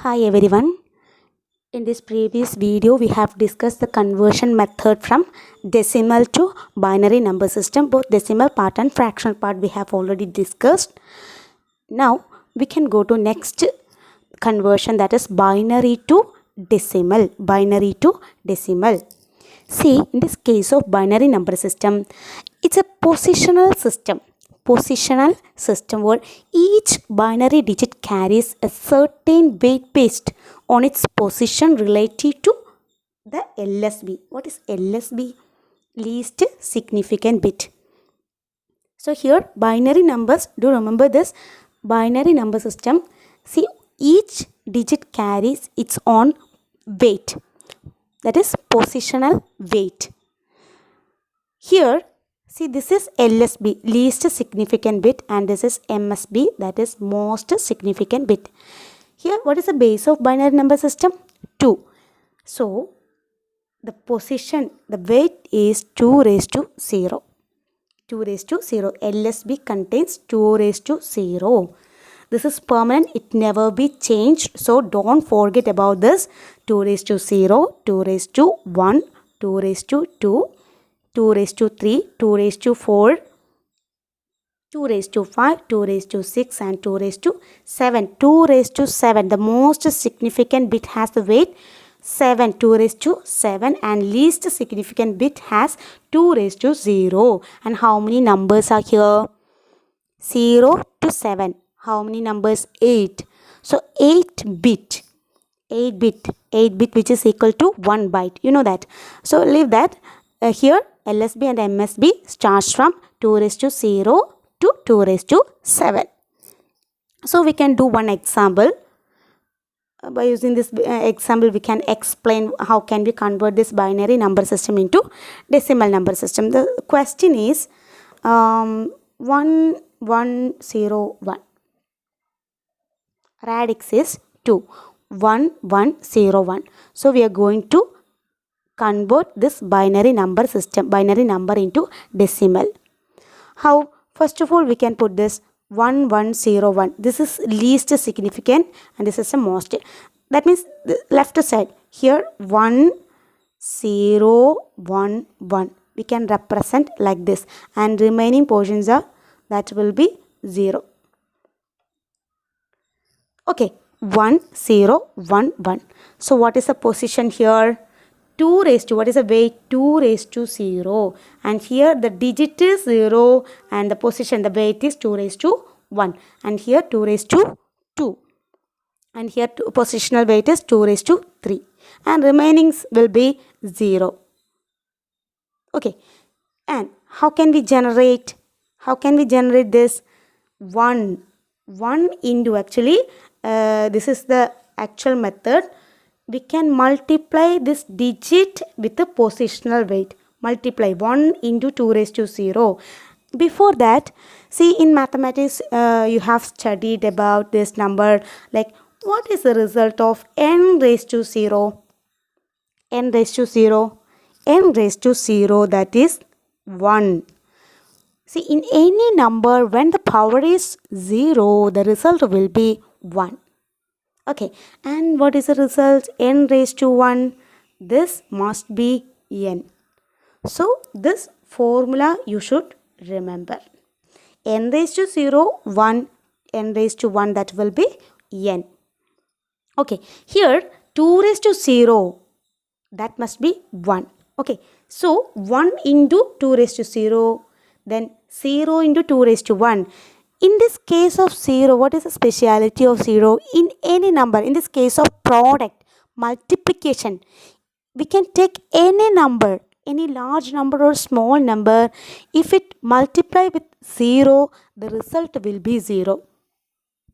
Hi everyone. In this previous video, we have discussed the conversion method from decimal to binary number system. Both decimal part and fractional part we have already discussed. Now we can go to next conversion, that is binary to decimal. Binary to decimal. See, in this case of binary number system, it's a positional system. Positional system where each binary digit carries a certain weight based on its position relative to the LSB. What is LSB? Least significant bit. So here binary numbers, do remember this binary number system. See, each digit carries its own weight, that is positional weight. Here, see, this is LSB, least significant bit, and this is MSB, that is most significant bit. Here, what is the base of binary number system? 2. So, the position, the weight is 2 raised to 0. 2 raised to 0. LSB contains 2 raised to 0. This is permanent, it never be changed. So, don't forget about this. 2 raised to 0, 2 raised to 1, 2 raised to 2. 2 raised to 3, 2 raised to 4, 2 raised to 5, 2 raised to 6 and 2 raised to 7. 2 raised to 7, the most significant bit has the weight 7, 2 raised to 7, and least significant bit has 2 raised to 0. And how many numbers are here? 0 to 7. How many numbers? 8. So 8 bit which is equal to 1 byte. You know that. So leave that. Here LSB and MSB starts from 2 raised to 0 to 2 raised to 7. So we can do one example. By using this example, we can explain how can we convert this binary number system into decimal number system. The question is 1101. Radix is 2. 1101. So we are going to convert this binary number into decimal. How? First of all, we can put this 1101. This is least significant and this is the most. That means the left side here 1011. We can represent like this, and remaining portions are that will be 0. Okay, 1011. So what is the position here? 2 raised to, what is the weight? 2 raised to 0. And here the digit is 0 and the position, the weight is 2 raised to 1. And here 2 raised to 2. And here positional weight is 2 raised to 3. And remainings will be 0. Okay. And how can we generate? How can we generate this? 1 into, actually this is the actual method. We can multiply this digit with the positional weight. Multiply 1 into 2 raised to 0. Before that, see, in mathematics, you have studied about this number. Like, what is the result of n raised to 0? N raised to 0. N raised to 0, that is 1. See, in any number, when the power is 0, the result will be 1. Okay, and what is the result? N raised to 1. This must be n. So, this formula you should remember. N raised to 0, 1. N raised to 1, that will be n. Okay, here 2 raised to 0, that must be 1. Okay, so 1 into 2 raised to 0, then 0 into 2 raised to 1. In this case of 0, what is the speciality of 0? In any number, in this case of product, multiplication, we can take any number, any large number or small number. If it multiply with 0, the result will be 0.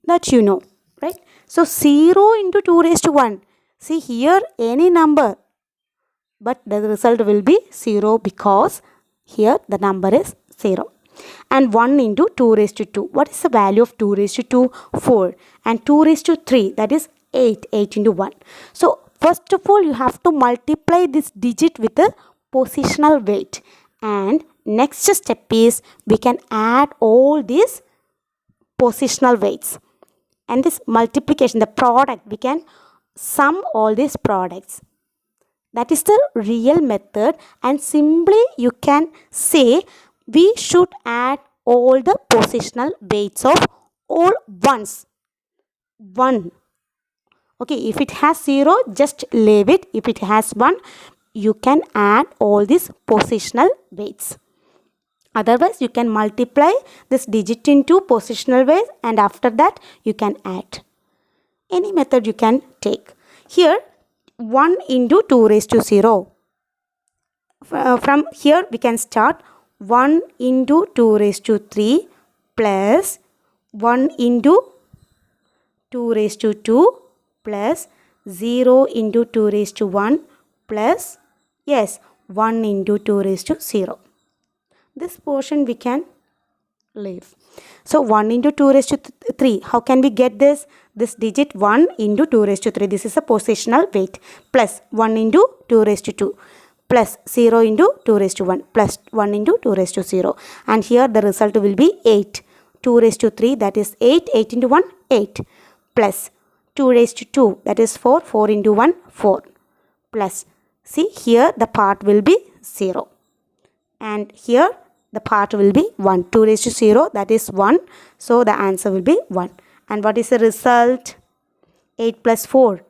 That you know, right? So 0 into 2 raised to 1. See here, any number, but the result will be 0 because here the number is 0. And 1 into 2 raised to 2. What is the value of 2 raised to 2? 4. And 2 raised to 3, that is 8. 8 into 1. So, first of all, you have to multiply this digit with the positional weight. And next step is, we can add all these positional weights. And this multiplication, the product, we can sum all these products. That is the real method, and simply you can say we should add all the positional weights of all ones. 1. Okay, if it has 0, just leave it. If it has 1, you can add all these positional weights. Otherwise, you can multiply this digit into positional weights, and after that you can add. Any method you can take. Here 1 into 2 raised to 0. From here we can start 1 into 2 raised to 3 plus 1 into 2 raised to 2 plus 0 into 2 raised to 1 plus, yes, 1 into 2 raised to 0. This portion we can leave. So 1 into 2 raised to 3. How can we get this? This digit 1 into 2 raised to 3. This is a positional weight. Plus 1 into 2 raised to 2. Plus 0 into 2 raised to 1. Plus 1 into 2 raised to 0. And here the result will be 8. 2 raised to 3, that is 8. 8 into 1, 8. Plus 2 raised to 2, that is 4. 4 into 1, 4. Plus, see here the part will be 0. And here the part will be 1. 2 raised to 0, that is 1. So the answer will be 1. And what is the result? 8 plus 4.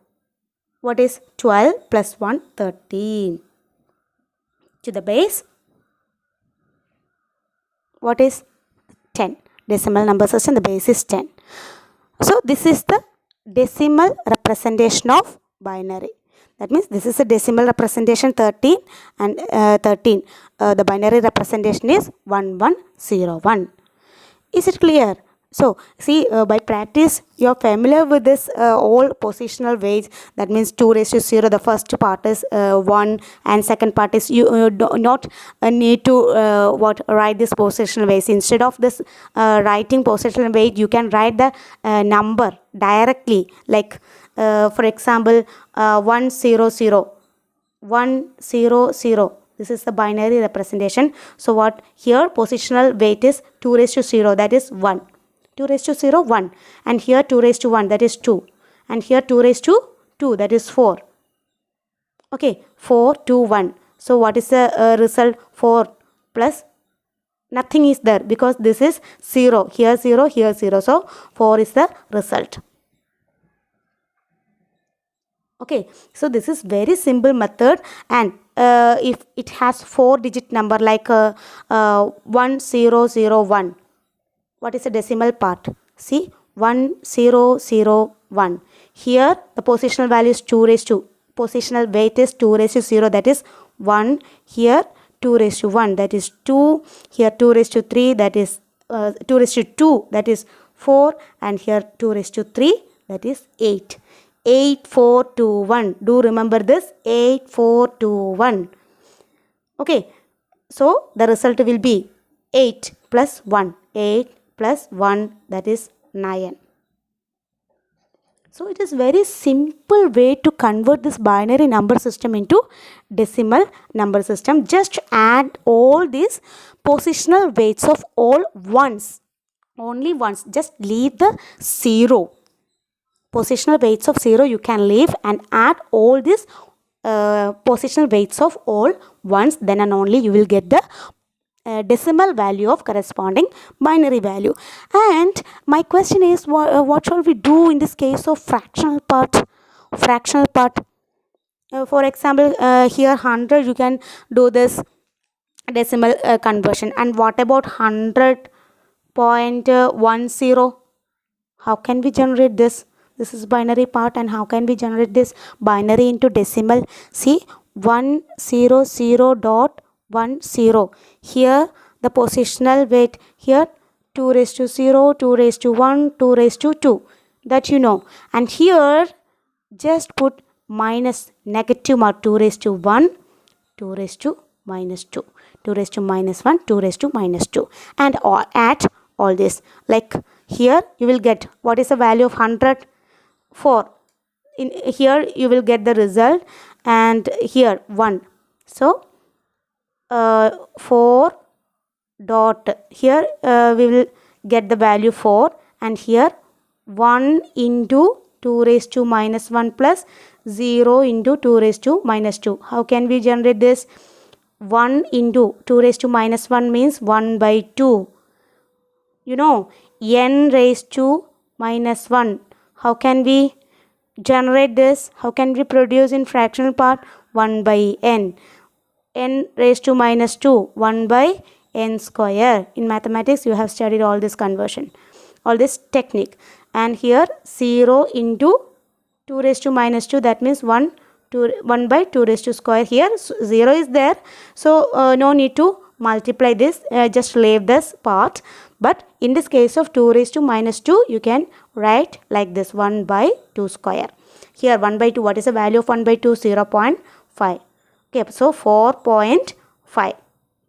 What is 12 plus 1? 13. To the base. What is 10? Decimal number system, the base is 10. So this is the decimal representation of binary. That means this is a decimal representation 13 and 13. The binary representation is 1101. Is it clear? So see, by practice you are familiar with this all positional weights. That means 2 raised to 0. The first part is 1 and second part is you do not need to write this positional weights. Instead of this writing positional weight, you can write the number directly. Like for example 100. 100. This is the binary representation. So what here positional weight is 2 raised to 0, that is 1. 2 raised to 0, 1. And here 2 raised to 1, that is 2. And here 2 raised to 2, that is 4. Okay, 4, 2, 1. So what is the result? 4 plus nothing is there because this is 0. Here 0, here 0. So 4 is the result. Okay, so this is very simple method, and if it has 4-digit number like 1001, what is the decimal part? See, 1001. Here the positional value is 2 raised to, positional weight is 2 raised to 0, that is 1. Here 2 raised to 1, that is 2. Here 2 raised to 3, that is 2 raised to 2, that is 4. And here 2 raised to 3, that is 8. 8, 4, 2, 1. Do remember this? 8, 4, 2, 1. Okay. So the result will be 8 plus 1. 8 plus 1, that is 9. So it is very simple way to convert this binary number system into decimal number system. Just add all these positional weights of all ones. Only ones. Just leave the 0. Positional weights of 0 you can leave and add all these positional weights of all ones. Then and only you will get the decimal value of corresponding binary value. And my question is, what shall we do in this case of fractional part? Fractional part. For example, here 100 you can do this decimal conversion. And what about 100.10? How can we generate this? This is binary part, and how can we generate this binary into decimal? See, 100.10. Here the positional weight, here 2 raised to 0, 2 raised to 1, 2 raised to 2. That you know. And here just put minus, negative mark, 2 raised to 1, 2 raised to minus 2, 2 raised to minus 1, 2 raised to minus 2. And add all this. Like here you will get, what is the value of 100? 4. In here you will get the result, and here 1. So 4 dot, here we will get the value 4, and here 1 into 2 raised to minus 1 plus 0 into 2 raised to minus 2. How can we generate this? 1 into 2 raised to minus 1 means 1 by 2. You know, n raised to minus 1. How can we generate this? How can we produce in fractional part? 1 by n. N raised to minus 2. 1 by n square. In mathematics, you have studied all this conversion, all this technique. And here 0 into 2 raised to minus 2, that means 1 by 2 raised to square. Here 0 is there, so no need to multiply this, just leave this part. But in this case of 2 raised to minus 2, you can write like this, 1 by 2 square. Here 1 by 2, what is the value of 1 by 2? 0.5. Okay, so 4.5.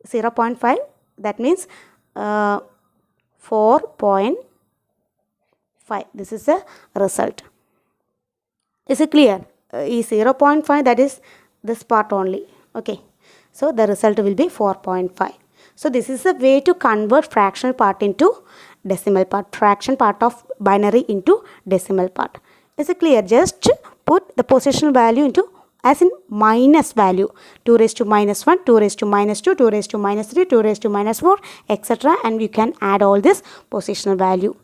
0.5, that means 4.5. This is the result. Is it clear? Is 0.5, that is this part only. Okay, so the result will be 4.5. So this is a way to convert fractional part into decimal part, fraction part of binary into decimal part. Is it clear? Just put the positional value into as in minus value, 2 raised to minus 1, 2 raised to minus 2, 2 raised to minus 3, 2 raised to minus 4, etc. And you can add all this positional value.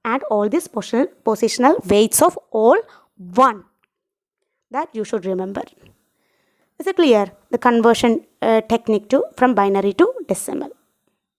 Add all these positional weights of all 1. That you should remember. Is it clear? The conversion technique from binary to decimal.